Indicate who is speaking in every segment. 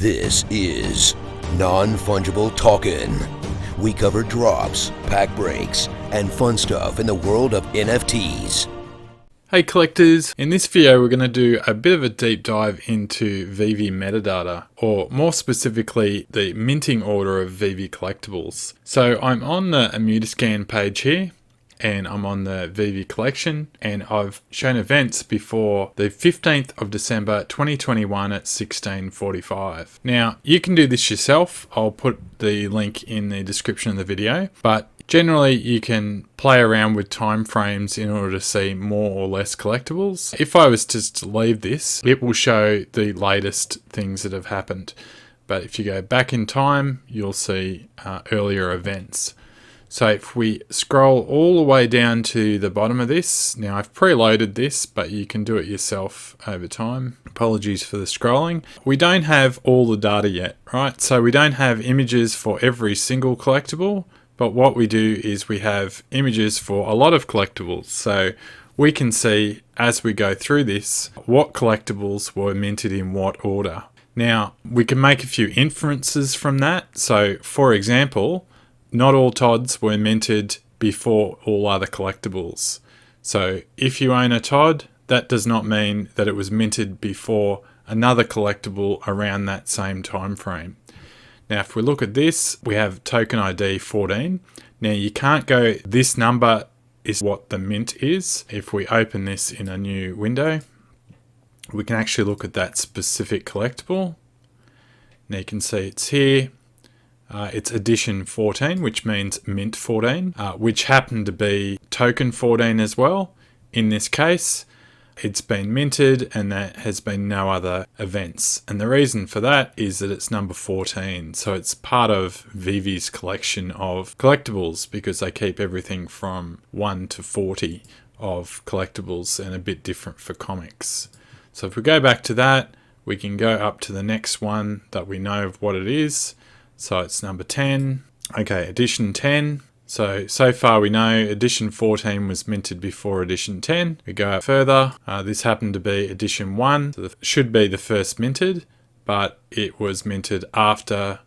Speaker 1: This is Non-Fungible Talkin'. We cover drops, pack breaks, and fun stuff in the world of NFTs.
Speaker 2: Hey collectors, in this video we're going to do a bit of a deep dive into VeVe metadata, or more specifically the minting order of VeVe collectibles. So I'm on the Immutascan page here, and I'm on the VeVe collection, and I've shown events before the 15th of December 2021 at 16:45. Now you can do this yourself. I'll put the link in the description of the video, but generally you can play around with time frames in order to see more or less collectibles. If I was to leave this, it will show the latest things that have happened, but if you go back in time you'll see earlier events. So if we scroll all the way down to the bottom of this, now I've preloaded this, but you can do it yourself over time. Apologies for the scrolling. We don't have all the data yet, right? So we don't have images for every single collectible, but what we do is we have images for a lot of collectibles. So we can see as we go through this, what collectibles were minted in what order. Now we can make a few inferences from that. So for example, not all TODs were minted before all other collectibles. So if you own a TOD, that does not mean that it was minted before another collectible around that same time frame. Now if we look at this, we have token ID 14. Now you can't go, this number is what the mint is. If we open this in a new window, we can actually look at that specific collectible. Now you can see it's here. It's edition 14, which means mint 14, which happened to be token 14 as well. In this case, it's been minted and there has been no other events. And the reason for that is that it's number 14. So it's part of VeVe's collection of collectibles because they keep everything from 1 to 40 of collectibles, and a bit different for comics. So if we go back to that, we can go up to the next one that we know of what it is. So it's number 10. Okay, edition 10. So far we know edition 14 was minted before edition 10. We go up further. This happened to be edition 1. So should be the first minted, but it was minted after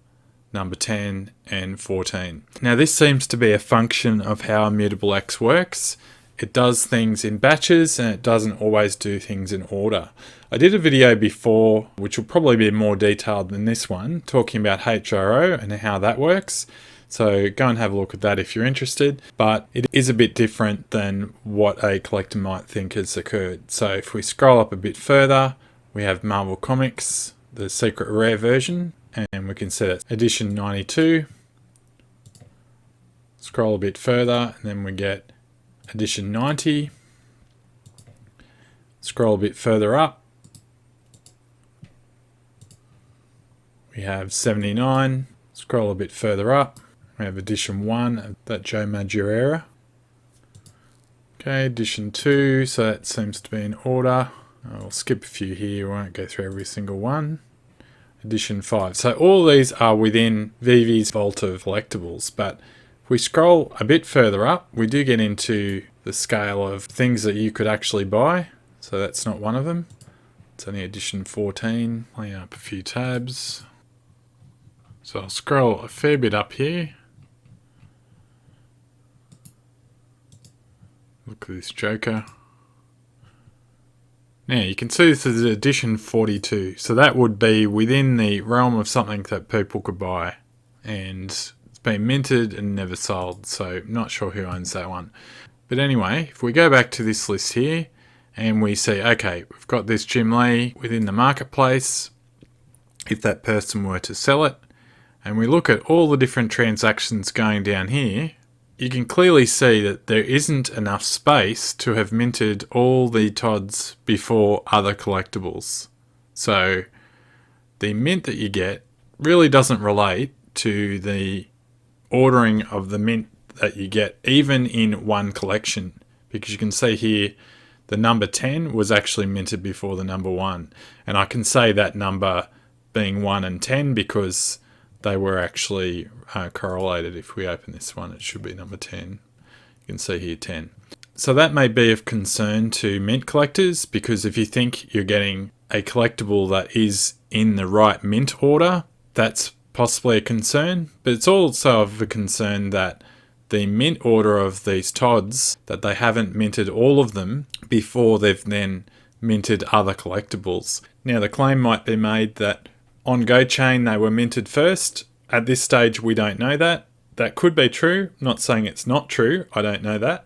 Speaker 2: number 10 and 14. Now this seems to be a function of how Immutable X works. It does things in batches and it doesn't always do things in order. I did a video before, which will probably be more detailed than this one, talking about HRO and how that works. So go and have a look at that if you're interested, but it is a bit different than what a collector might think has occurred. So if we scroll up a bit further, we have Marvel Comics, the secret rare version, and we can set it edition 92. Scroll a bit further and then we get edition 90. Scroll a bit further up. We have 79. Scroll a bit further up. We have edition 1 of that Joe Madureira. Okay, edition 2, so that seems to be in order. I'll skip a few here, won't go through every single one. Edition 5. So all these are within VeVe's vault of collectibles, but if we scroll a bit further up, we do get into the scale of things that you could actually buy. So that's not one of them. It's only edition 14. Playing up a few tabs. So I'll scroll a fair bit up here. Look at this Joker. Now you can see this is edition 42. So that would be within the realm of something that people could buy. And it's been minted and never sold. So not sure who owns that one. But anyway, if we go back to this list here and we see, okay, we've got this Jim Lee within the marketplace. If that person were to sell it, and we look at all the different transactions going down here, you can clearly see that there isn't enough space to have minted all the TODs before other collectibles. So the mint that you get really doesn't relate to the ordering of the mint that you get even in one collection, because you can see here the number 10 was actually minted before the number 1, and I can say that number being 1 and 10 because they were actually correlated. If we open this one, it should be number 10. You can see here 10. So that may be of concern to mint collectors, because if you think you're getting a collectible that is in the right mint order, that's possibly a concern. But it's also of a concern that the mint order of these TODs, that they haven't minted all of them before they've then minted other collectibles. Now, the claim might be made that on GoChain they were minted first. At this stage, we don't know that. That could be true. I'm not saying it's not true. I don't know that.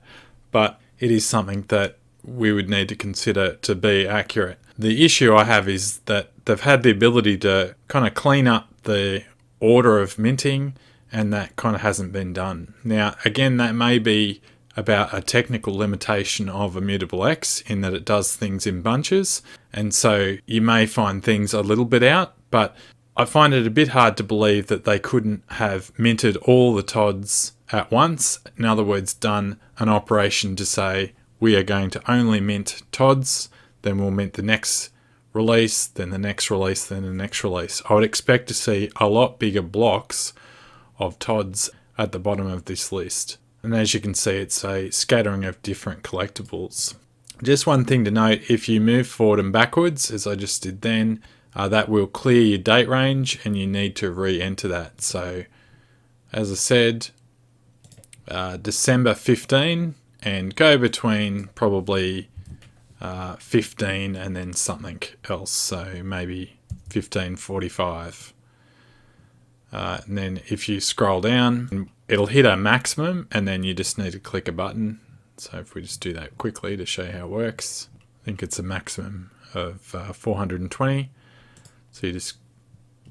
Speaker 2: But it is something that we would need to consider to be accurate. The issue I have is that they've had the ability to kind of clean up the order of minting, and that kind of hasn't been done. Now, again, that may be about a technical limitation of Immutable X in that it does things in bunches, and so you may find things a little bit out, but I find it a bit hard to believe that they couldn't have minted all the TODs at once. In other words, done an operation to say, we are going to only mint TODs, then we'll mint the next release, then the next release, then the next release. I would expect to see a lot bigger blocks of TODs at the bottom of this list. And as you can see, it's a scattering of different collectibles. Just one thing to note, if you move forward and backwards, as I just did then, that will clear your date range and you need to re-enter that. So, as I said, December 15, and go between probably 15 and then something else, so maybe 1545. And then if you scroll down, it'll hit a maximum, and then you just need to click a button. So if we just do that quickly to show you how it works, I think it's a maximum of 420. So you just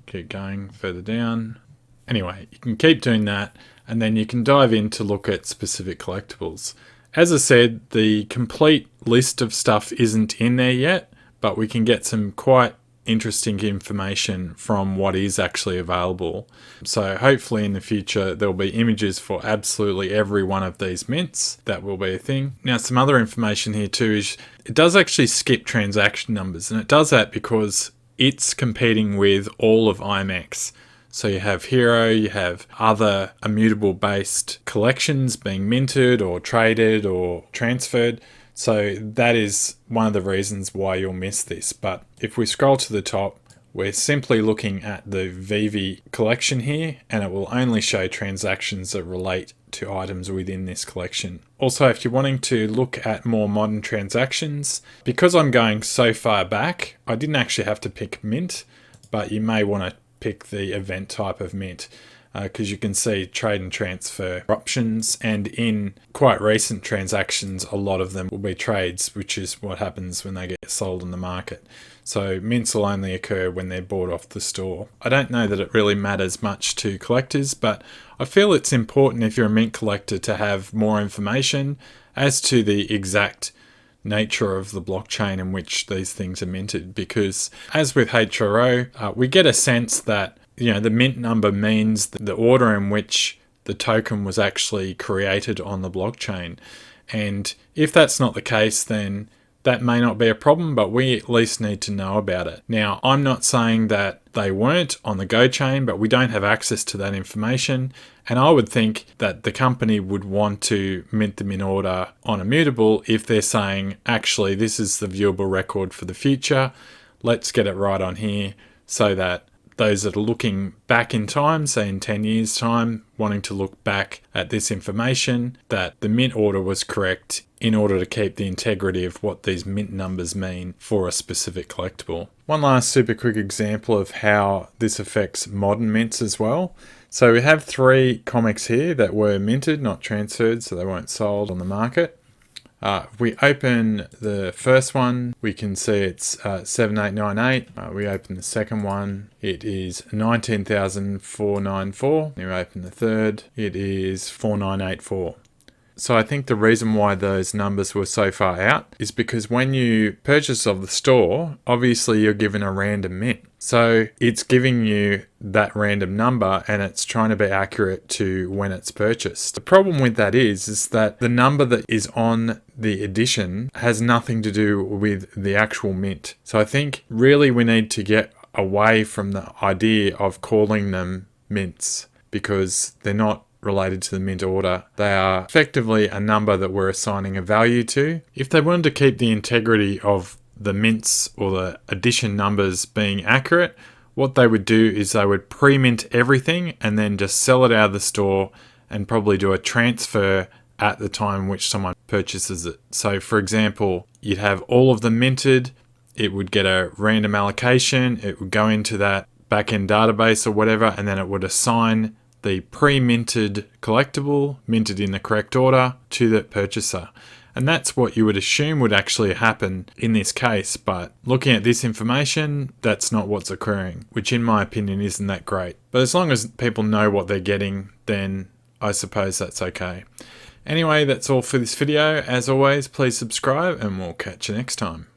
Speaker 2: keep going further down. Anyway, you can keep doing that, and then you can dive in to look at specific collectibles. As I said, the complete list of stuff isn't in there yet, but we can get some quite interesting information from what is actually available. So hopefully in the future there'll be images for absolutely every one of these mints. That will be a thing. Now, some other information here too is it does actually skip transaction numbers, and it does that because it's competing with all of IMX. So you have Hero, you have other immutable based collections being minted or traded or transferred. So that is one of the reasons why you'll miss this. But if we scroll to the top, we're simply looking at the VeVe collection here, and it will only show transactions that relate to items within this collection. Also, if you're wanting to look at more modern transactions, because I'm going so far back, I didn't actually have to pick mint, but you may want to pick the event type of mint, because you can see trade and transfer options, and in quite recent transactions a lot of them will be trades, which is what happens when they get sold in the market. So mints will only occur when they're bought off the store. I don't know that it really matters much to collectors, but I feel it's important if you're a mint collector to have more information as to the exact nature of the blockchain in which these things are minted, because as with HRO, we get a sense that the mint number means the order in which the token was actually created on the blockchain. And if that's not the case, then that may not be a problem, but we at least need to know about it. Now, I'm not saying that they weren't on the GoChain, but we don't have access to that information. And I would think that the company would want to mint them in order on Immutable if they're saying, actually, this is the viewable record for the future. Let's get it right on here, so that those that are looking back in time, say in 10 years' time, wanting to look back at this information, that the mint order was correct in order to keep the integrity of what these mint numbers mean for a specific collectible. One last super quick example of how this affects modern mints as well. So we have 3 comics here that were minted, not transferred, so they weren't sold on the market. If we open the first one, we can see it's 7898. We open the second one, it is 19,494. We open the third, it is 4984. So I think the reason why those numbers were so far out is because when you purchase of the store, obviously you're given a random mint. So it's giving you that random number, and it's trying to be accurate to when it's purchased. The problem with that is that the number that is on the edition has nothing to do with the actual mint. So I think really we need to get away from the idea of calling them mints, because they're not related to the mint order. They are effectively a number that we're assigning a value to. If they wanted to keep the integrity of the mints or the edition numbers being accurate, what they would do is they would pre-mint everything and then just sell it out of the store and probably do a transfer at the time in which someone purchases it. So for example, you'd have all of them minted, it would get a random allocation, it would go into that backend database or whatever, and then it would assign the pre-minted collectible, minted in the correct order, to the purchaser. And that's what you would assume would actually happen in this case, but looking at this information, that's not what's occurring, which in my opinion isn't that great. But as long as people know what they're getting, then I suppose that's okay. Anyway, that's all for this video. As always, please subscribe and we'll catch you next time.